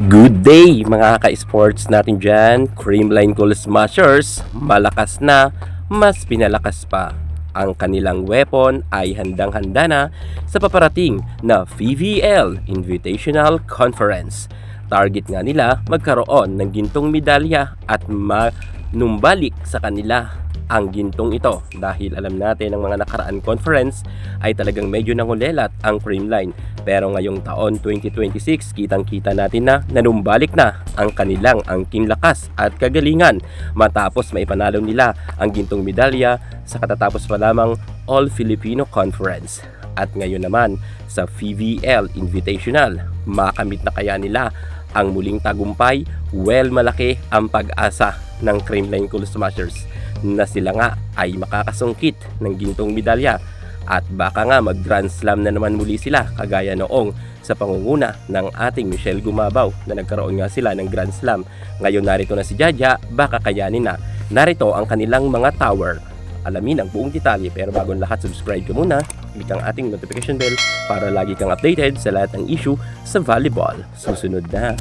Good day mga ka-sports natin dyan, Creamline Cool Smashers, malakas na, mas pinalakas pa. Ang kanilang weapon ay handang-handa na sa paparating na VVL Invitational Conference. Target nga nila magkaroon ng gintong medalya at manumbalik sa kanila ang gintong ito dahil alam natin ng mga nakaraan conference ay talagang medyo nangulelat ang Creamline. Pero ngayong taon 2026, kitang-kita natin na nanumbalik na ang kanilang angking lakas at kagalingan matapos maipanalo nila ang gintong medalya sa katatapos pa lamang All Filipino Conference. At ngayon naman sa VVL Invitational, makamit na kaya nila ang muling tagumpay? Well, malaki ang pag-asa ng Creamline Cool Smashers na sila nga ay makakasungkit ng gintong medalya at baka nga mag Grand Slam na naman muli sila kagaya noong sa pangunguna ng ating Michelle Gumabaw na nagkaroon nga sila ng Grand Slam. Ngayon narito na si Jaja, baka kayanin na. Narito ang kanilang mga tower. Alamin ang buong detalye, pero bago ang lahat, subscribe ka muna, click ang ating notification bell para lagi kang updated sa lahat ng issue sa volleyball. Susunod na.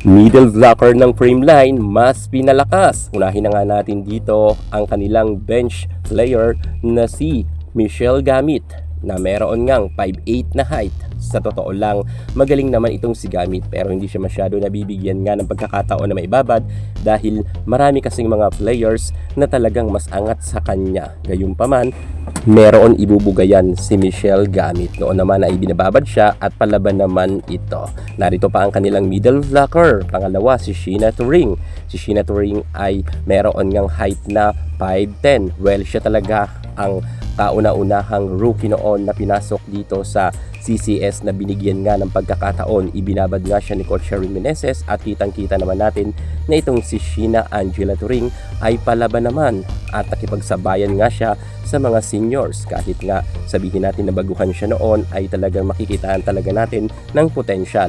Middle blocker ng Creamline mas pinalakas. Unahin na nga natin dito ang kanilang bench player na si Michelle Gamit na meron ngang 5'8 na height. Sa totoo lang, magaling naman itong si Gamit pero hindi siya masyado nabibigyan nga ng pagkakataon na maibabad dahil marami kasing mga players na talagang mas angat sa kanya. Gayunpaman, meron ibubugayan si Michelle Gamit. Noon naman ay binababad siya at palaban naman ito. Narito pa ang kanilang middle blocker. Pangalawa, si Sheena Turing. Si Sheena Turing ay meron ngang height na 5'10". Well, siya talaga ang kauna-unahang rookie noon na pinasok dito sa CCS na binigyan nga ng pagkakataon. Ibinabad nga siya ni Coach Sherwin Meneses at kitang-kita naman natin na itong si Sheena Angela Turing ay palaban naman at nakipagsabayan nga siya sa mga seniors. Kahit nga sabihin natin na baguhan siya noon ay talagang makikitaan talaga natin ng potensyal.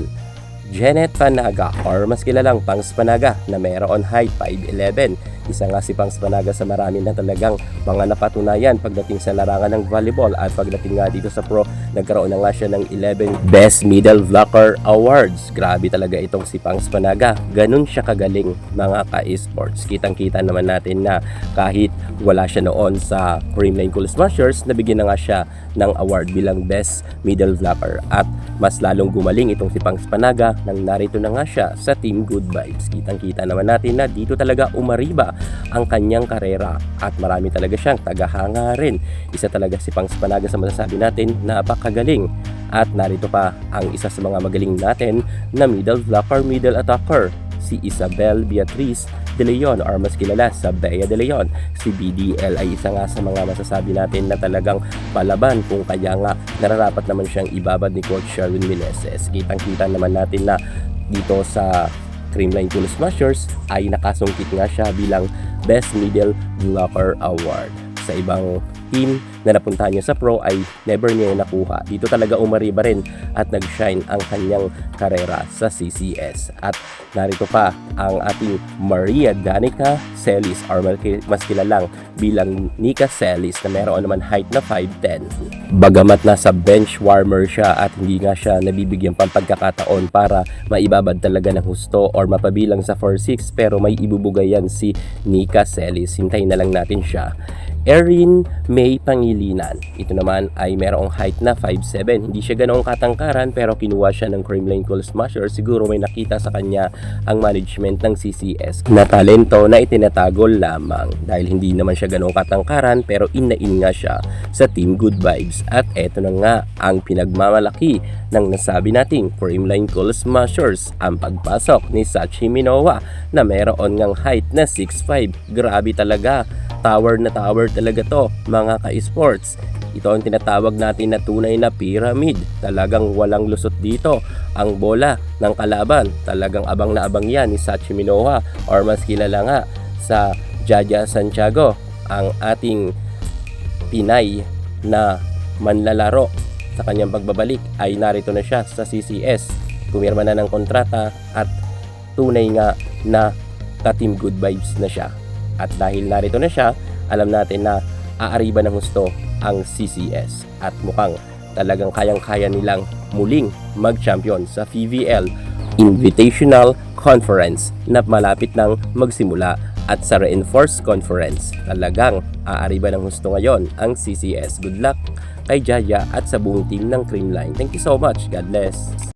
Janet Panaga or mas kilalang Pangs Panaga na mayroon height 5'11". Isa nga si Pangs Panaga sa marami na talagang mga napatunayan pagdating sa larangan ng volleyball at pagdating nga dito sa pro, nagkaroon na nga siya ng 11 Best Middle Blocker Awards. Grabe talaga itong si Pangs Panaga. Ganun siya kagaling mga ka-esports. Kitang-kita naman natin na kahit wala siya noon sa Creamline Cool Smashers, nabigyan na nga siya ng award bilang Best Middle Blocker at mas lalong gumaling itong si Pangs Panaga nang narito na nga siya sa Team Good Vibes. Kitang-kita naman natin na dito talaga umariba ang kanyang karera at marami talaga siyang tagahanga rin. Isa talaga si Pangs Panaga sa masasabi natin napakagaling. At narito pa ang isa sa mga magaling natin na middle blocker, middle attacker, si Isabel Beatriz De Leon or mas kilala sa Bea De Leon. Si BDL ay isa nga sa mga masasabi natin na talagang palaban kung kaya nga nararapat naman siyang ibabad ni Coach Sherwin Meneses. Kitang-kita naman natin na dito sa Creamline Cool Smashers ay nakasungkit nga siya bilang Best Middle Blocker Award. Sa ibang team na napuntahan niya sa pro ay never niya nakuha. Dito talaga umariba rin at nag-shine ang kanyang karera sa CCS. At narito pa ang ating Maria Danica Celis or mas kilalang bilang Nika Celis na meron naman height na 5'10". Bagamat nasa bench warmer siya at hindi nga siya nabibigyan pang pagkakataon para maibabad talaga ng husto or mapabilang sa 4-6, pero may ibubugayan si Nika Celis. Hintayin na lang natin siya. Erin May Pangilinan. Ito naman ay merong height na 5'7". Hindi siya ganoong katangkaran pero kinuha siya ng Creamline Cool Smasher. Siguro may nakita sa kanya ang management ng CCS na talento na itinatagol lamang dahil hindi naman siya ganoong katangkaran pero in nga siya sa Team Good Vibes. At eto na nga ang pinagmamalaki ng nasabi nating Creamline Cool Smashers, ang pagpasok ni Sachi Minowa na meron ngang height na 6'5". Grabe talaga. Tower na tower talaga to mga ka-esports. Ito ang tinatawag natin na tunay na pyramid. Talagang walang lusot dito ang bola ng kalaban. Talagang abang na abang yan ni Sachi Minowa or mas kilala nga sa Jaja Santiago, ang ating Pinay na manlalaro. Sa kanyang pagbabalik ay narito na siya sa CCS. Pumirma na ng kontrata at tunay nga na ka-Team Good Vibes na siya. At dahil narito na siya, alam natin na aariba ng gusto ang CCS at mukhang talagang kayang-kaya nilang muling mag-champion sa PVL Invitational Conference na malapit nang magsimula. At sa Reinforced Conference, talagang aariba ng gusto ngayon ang CCS. Good luck kay Jaya at sa buong team ng Creamline. Thank you so much. God bless.